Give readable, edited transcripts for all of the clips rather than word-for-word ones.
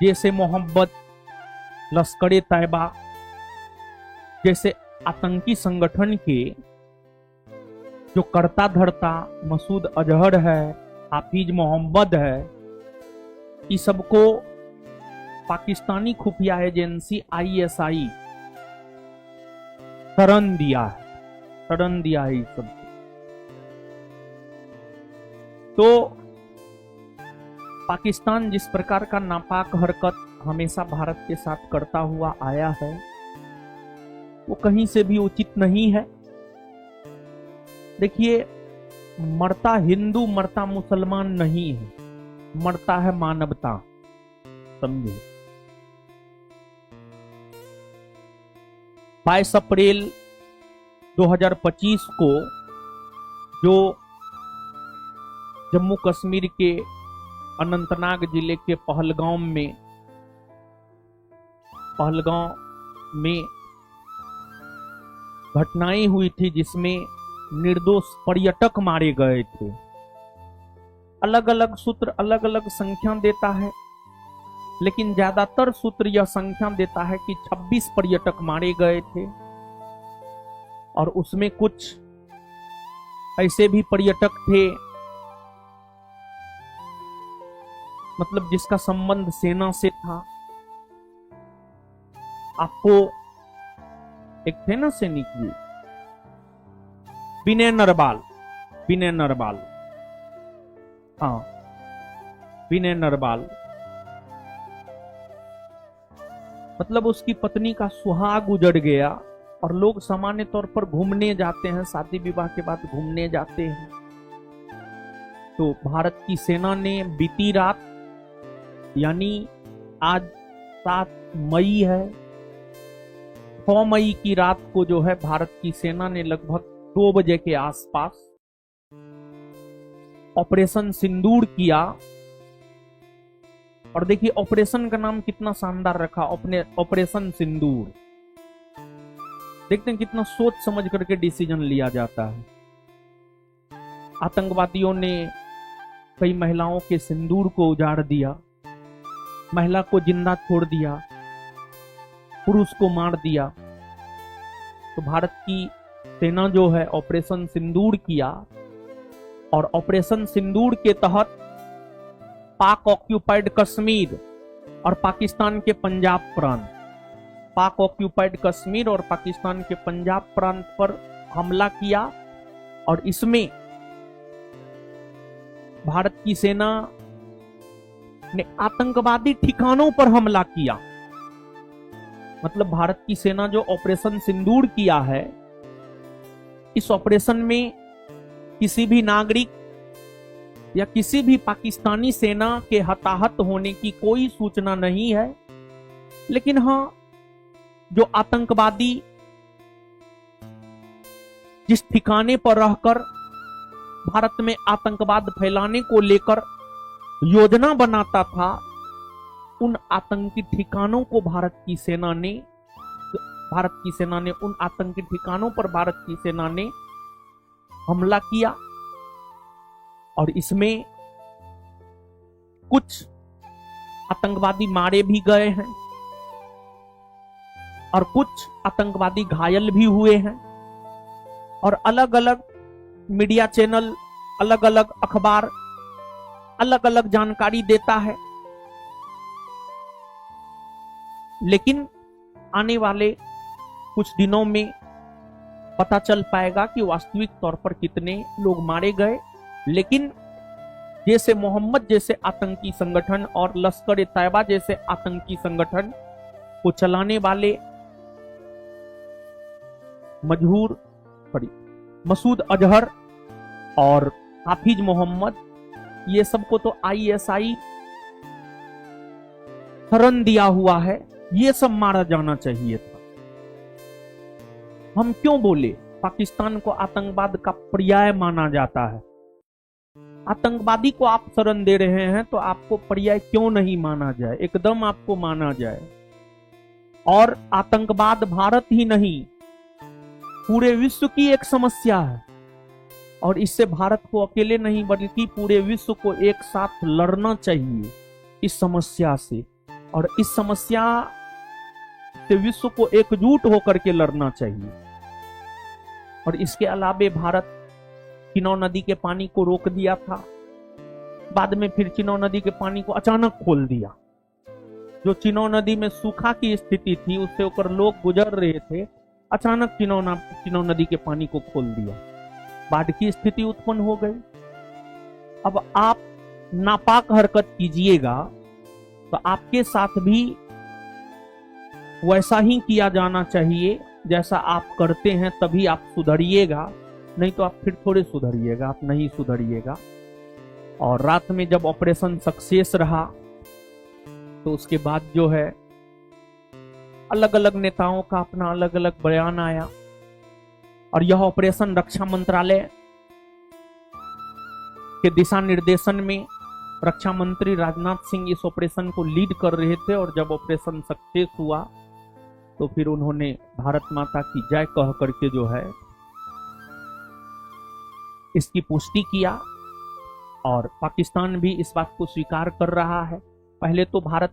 जैसे मोहब्बत, लश्कर तैयबा जैसे आतंकी संगठन के जो कर्ता धर्ता मसूद अजहर है, हाफिज मोहम्मद है, इस सबको पाकिस्तानी खुफिया एजेंसी ISI शरण दिया है इस सबको। तो पाकिस्तान जिस प्रकार का नापाक हरकत हमेशा भारत के साथ करता हुआ आया है, वो कहीं से भी उचित नहीं है। देखिए, मरता हिंदू मरता मुसलमान नहीं है, मरता है मानवता, समझे। 22 अप्रैल 2025 को जो जम्मू कश्मीर के अनंतनाग जिले के पहलगाम में घटनाएं हुई थी, जिसमें निर्दोष पर्यटक मारे गए थे। अलग अलग सूत्र अलग अलग संख्या देता है, लेकिन ज्यादातर सूत्र यह संख्या देता है कि 26 पर्यटक मारे गए थे, और उसमें कुछ ऐसे भी पर्यटक थे, मतलब जिसका संबंध सेना से था। आपको एक थे ना सैनिक जी, विनय नरवाल, हाँ, विनय नरवाल, मतलब उसकी पत्नी का सुहाग उजड़ गया। और लोग सामान्य तौर पर घूमने जाते हैं, शादी विवाह के बाद घूमने जाते हैं, तो भारत की सेना ने बीती रात, यानी आज 7 मई है, 6 मई की रात को जो है भारत की सेना ने लगभग 2 बजे के आसपास ऑपरेशन सिंदूर किया। और देखिए ऑपरेशन का नाम कितना शानदार रखा, ऑपरेशन सिंदूर। देखते हैं कितना सोच समझ करके डिसीजन लिया जाता है। आतंकवादियों ने कई महिलाओं के सिंदूर को उजाड़ दिया, महिला को जिंदा छोड़ दिया, पुरुष को मार दिया। तो भारत की सेना जो है ऑपरेशन सिंदूर किया, और ऑपरेशन सिंदूर के तहत पाक ऑक्यूपाइड कश्मीर और पाकिस्तान के पंजाब प्रांत, पाक ऑक्यूपाइड कश्मीर और पाकिस्तान के पंजाब प्रांत पर हमला किया। और इसमें भारत की सेना ने आतंकवादी ठिकानों पर हमला किया। मतलब भारत की सेना जो ऑपरेशन सिंदूर किया है, इस ऑपरेशन में किसी भी नागरिक या किसी भी पाकिस्तानी सेना के हताहत होने की कोई सूचना नहीं है। लेकिन हां, जो आतंकवादी जिस ठिकाने पर रहकर भारत में आतंकवाद फैलाने को लेकर योजना बनाता था, उन आतंकी ठिकानों को भारत की सेना ने उन आतंकी ठिकानों पर भारत की सेना ने हमला किया। और इसमें कुछ आतंकवादी मारे भी गए हैं और कुछ आतंकवादी घायल भी हुए हैं। और अलग अलग मीडिया चैनल, अलग अलग अखबार अलग अलग जानकारी देता है। लेकिन आने वाले कुछ दिनों में पता चल पाएगा कि वास्तविक तौर पर कितने लोग मारे गए। लेकिन जैसे मोहम्मद जैसे आतंकी संगठन और लश्कर तैयबा जैसे आतंकी संगठन को चलाने वाले मसूद अजहर और हाफिज मोहम्मद, ये सबको तो ISI शरण दिया हुआ है, ये सब मारा जाना चाहिए था। हम क्यों बोले पाकिस्तान को आतंकवाद का पर्याय माना जाता है? आतंकवादी को आप शरण दे रहे हैं तो आपको पर्याय क्यों नहीं माना जाए? एकदम आपको माना जाए। और आतंकवाद भारत ही नहीं, पूरे विश्व की एक समस्या है, और इससे भारत को अकेले नहीं बल्कि पूरे विश्व को एक साथ लड़ना चाहिए इस समस्या से। और इस समस्या से विश्व को एकजुट होकर के लड़ना चाहिए। और इसके अलावे भारत चिनाब नदी के पानी को रोक दिया था, बाद में फिर चिनाब नदी के पानी को अचानक खोल दिया। जो चिनाब नदी में सूखा की स्थिति थी उससे होकर लोग गुजर रहे थे, अचानक चिनाब नदी के पानी को खोल दिया, बाढ़ की स्थिति उत्पन्न हो गई। अब आप नापाक हरकत कीजिएगा तो आपके साथ भी वैसा ही किया जाना चाहिए जैसा आप करते हैं, तभी आप सुधरिएगा, नहीं तो आप फिर थोड़े सुधरिएगा, आप नहीं सुधरिएगा। और रात में जब ऑपरेशन सक्सेस रहा तो उसके बाद जो है अलग अलग नेताओं का अपना अलग अलग बयान आया। और यह ऑपरेशन रक्षा मंत्रालय के दिशा निर्देशन में रक्षा मंत्री राजनाथ सिंह इस ऑपरेशन को लीड कर रहे थे। और जब ऑपरेशन सक्सेस हुआ तो फिर उन्होंने भारत माता की जय कह करके जो है इसकी पुष्टि किया। और पाकिस्तान भी इस बात को स्वीकार कर रहा है। पहले तो भारत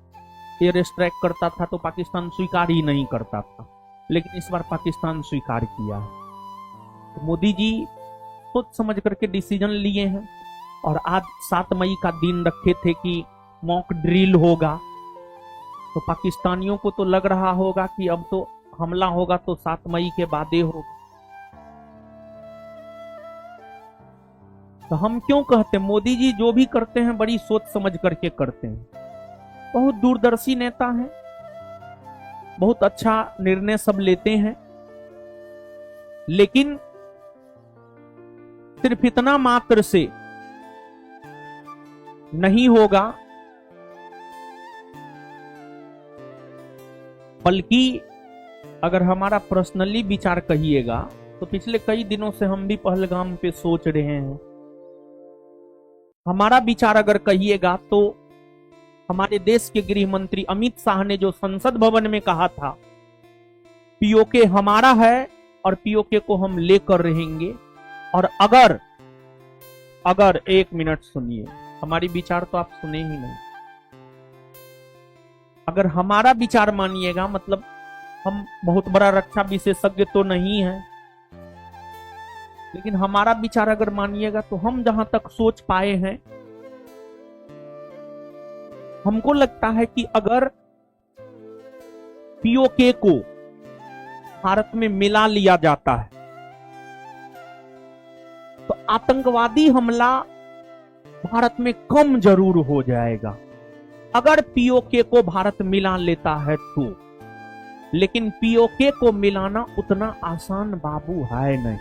एयर स्ट्राइक करता था तो पाकिस्तान स्वीकार ही नहीं करता था, लेकिन इस बार पाकिस्तान स्वीकार किया है। तो मोदी जी सोच समझ करके डिसीजन लिए हैं। और आज 7 मई का दिन रखे थे कि मॉक ड्रिल होगा, तो पाकिस्तानियों को तो लग रहा होगा कि अब तो हमला होगा तो 7 मई के बाद ही होगा। तो हम क्यों कहते हैं मोदी जी जो भी करते हैं बड़ी सोच समझ करके करते हैं, बहुत दूरदर्शी नेता हैं, बहुत अच्छा निर्णय सब लेते हैं। लेकिन सिर्फ इतना मात्र से नहीं होगा, बल्कि अगर हमारा पर्सनली विचार कहिएगा तो पिछले कई दिनों से हम भी पहलगाम पे सोच रहे हैं। हमारा विचार अगर कहिएगा तो हमारे देश के गृह मंत्री अमित शाह ने जो संसद भवन में कहा था पीओके हमारा है और पीओके को हम लेकर रहेंगे। और अगर 1 मिनट सुनिए, हमारी विचार तो आप सुने ही नहीं। अगर हमारा विचार मानिएगा मतलब हम बहुत बड़ा रक्षा विशेषज्ञ तो नहीं है, लेकिन हमारा विचार अगर मानिएगा तो हम जहां तक सोच पाए हैं, हमको लगता है कि अगर पीओके को भारत में मिला लिया जाता है तो आतंकवादी हमला भारत में कम जरूर हो जाएगा, अगर पीओके को भारत मिला लेता है तो। लेकिन पीओके को मिलाना उतना आसान बाबू है नहीं,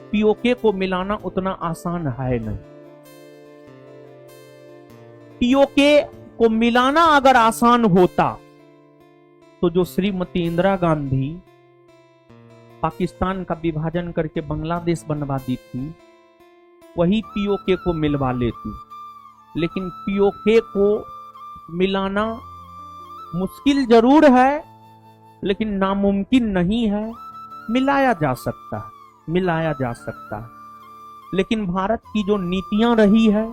पीओके को मिलाना उतना आसान है नहीं। पीओके को मिलाना अगर आसान होता तो जो श्रीमती इंदिरा गांधी पाकिस्तान का विभाजन करके बांग्लादेश बनवा दी थी, वही पीओके को मिलवा लेती। लेकिन पीओके को मिलाना मुश्किल जरूर है, लेकिन नामुमकिन नहीं है, मिलाया जा सकता है, मिलाया जा सकता है। लेकिन भारत की जो नीतियां रही है,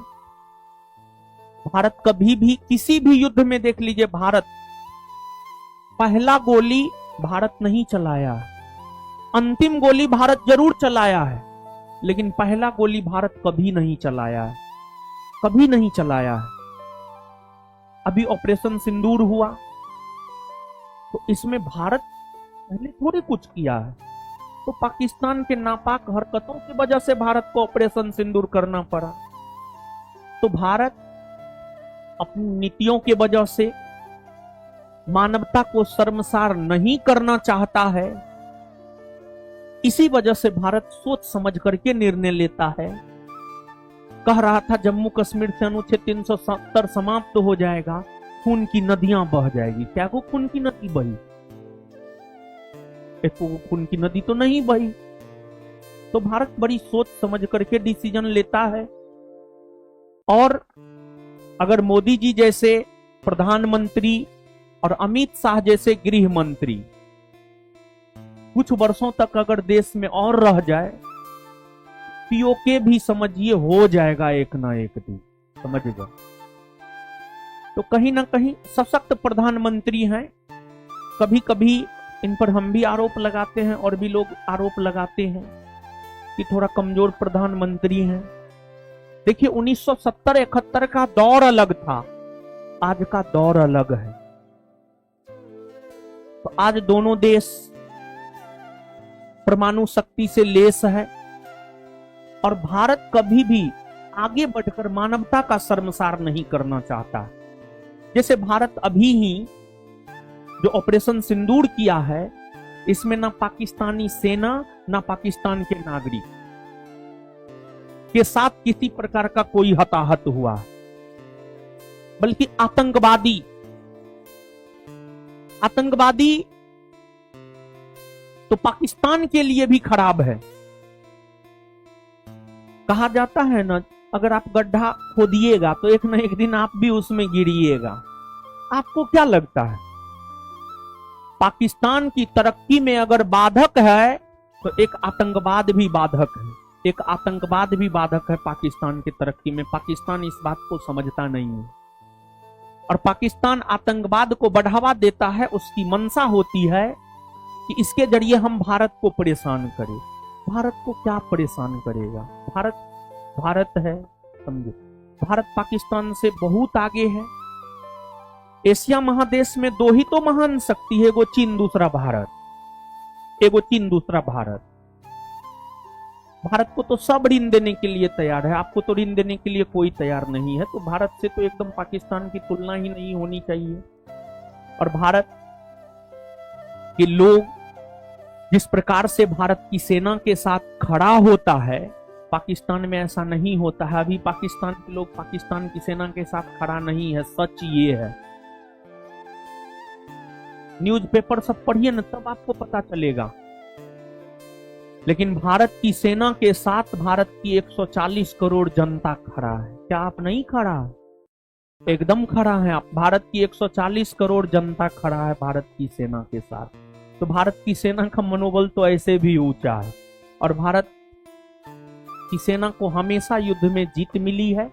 भारत कभी भी किसी भी युद्ध में देख लीजिए, भारत पहला गोली भारत नहीं चलाया है, अंतिम गोली भारत जरूर चलाया है, लेकिन पहला गोली भारत कभी नहीं चलाया है, कभी नहीं चलाया है। अभी ऑपरेशन सिंदूर हुआ तो इसमें भारत पहले थोड़ी कुछ किया है, तो पाकिस्तान के नापाक हरकतों की वजह से भारत को ऑपरेशन सिंदूर करना पड़ा। तो भारत अपनी नीतियों की वजह से मानवता को शर्मसार नहीं करना चाहता है, इसी वजह से भारत सोच समझ करके निर्णय लेता है। कह रहा था जम्मू कश्मीर से अनुच्छेद 370 समाप्त हो जाएगा, खून की नदियां बह जाएगी। क्या को खून की नदी बही? एक खून की नदी तो नहीं बही। तो भारत बड़ी सोच समझ करके डिसीजन लेता है। और अगर मोदी जी जैसे प्रधानमंत्री और अमित शाह जैसे गृह मंत्री कुछ वर्षों तक अगर देश में और रह जाए, पीओके भी समझिए हो जाएगा एक ना एक दिन, समझिएगा। तो कहीं ना कहीं सशक्त प्रधानमंत्री हैं। कभी कभी इन पर हम भी आरोप लगाते हैं और भी लोग आरोप लगाते हैं कि थोड़ा कमजोर प्रधानमंत्री हैं। देखिए 1970-71 का दौर अलग था, आज का दौर अलग है। तो आज दोनों देश परमाणु शक्ति से लैस है और भारत कभी भी आगे बढ़कर मानवता का शर्मसार नहीं करना चाहता। जैसे भारत अभी ही जो ऑपरेशन सिंदूर किया है, इसमें ना पाकिस्तानी सेना ना पाकिस्तान के नागरिक के साथ किसी प्रकार का कोई हताहत हुआ, बल्कि आतंकवादी तो पाकिस्तान के लिए भी खराब है। कहा जाता है ना, अगर आप गड्ढा खोदिएगा तो एक न एक दिन आप भी उसमें गिरिएगा। आपको क्या लगता है, पाकिस्तान की तरक्की में अगर बाधक है तो एक आतंकवाद भी बाधक है, एक आतंकवाद भी बाधक है पाकिस्तान की तरक्की में। पाकिस्तान इस बात को समझता नहीं है और पाकिस्तान आतंकवाद को बढ़ावा देता है। उसकी मंशा होती है कि इसके जरिए हम भारत को परेशान करें। भारत को क्या परेशान करेगा? भारत है, समझो, भारत पाकिस्तान से बहुत आगे है। एशिया महादेश में दो ही तो महान शक्ति है, एगो चीन दूसरा भारत। एगो चीन दूसरा भारत। भारत को तो सब ऋण देने के लिए तैयार है, आपको तो ऋण देने के लिए कोई तैयार नहीं है। तो भारत से तो एकदम पाकिस्तान की तुलना ही नहीं होनी चाहिए। और भारत के लोग जिस प्रकार से भारत की सेना के साथ खड़ा होता है, पाकिस्तान में ऐसा नहीं होता है। अभी पाकिस्तान के लोग पाकिस्तान की सेना के साथ खड़ा नहीं है, सच ये है। न्यूज़पेपर सब पढ़िए ना, तब आपको पता चलेगा। लेकिन भारत की सेना के साथ भारत की 140 करोड़ जनता खड़ा है। क्या आप नहीं खड़ा? एकदम खड़ा है आप। भारत की 140 करोड़ जनता खड़ा है भारत की सेना के साथ। तो भारत की सेना का मनोबल तो ऐसे भी ऊंचा है। और भारत की सेना को हमेशा युद्ध में जीत मिली है।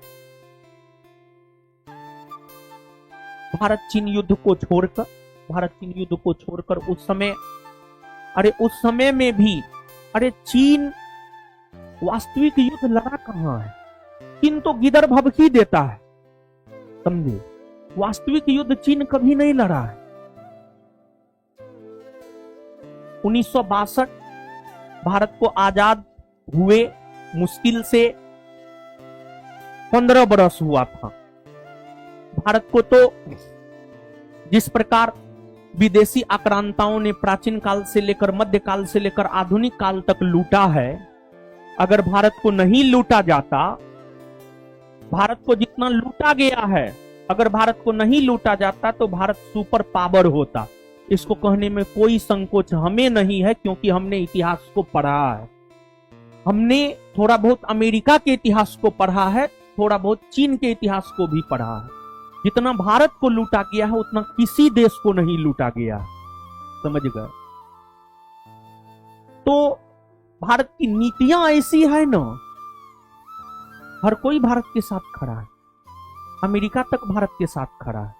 भारत चीन युद्ध को छोड़कर उस समय में भी, चीन वास्तविक युद्ध लड़ा कहां है? चीन तो गिदर भभकी देता है, समझे। वास्तविक युद्ध चीन कभी नहीं लड़ा है। 1962 भारत को आजाद हुए मुश्किल से 15 बरस हुआ था। भारत को तो जिस प्रकार विदेशी आक्रांताओं ने प्राचीन काल से लेकर मध्यकाल से लेकर आधुनिक काल तक लूटा है, अगर भारत को नहीं लूटा जाता, भारत को जितना लूटा गया है, अगर भारत को नहीं लूटा जाता तो भारत सुपर पावर होता। इसको कहने में कोई संकोच हमें नहीं है, क्योंकि हमने इतिहास को पढ़ा है। हमने थोड़ा बहुत अमेरिका के इतिहास को पढ़ा है, थोड़ा बहुत चीन के इतिहास को भी पढ़ा है। जितना भारत को लूटा गया है उतना किसी देश को नहीं लूटा गया, समझ गए। तो भारत की नीतियां ऐसी है ना, हर कोई भारत के साथ खड़ा है। अमेरिका तक भारत के साथ खड़ा है।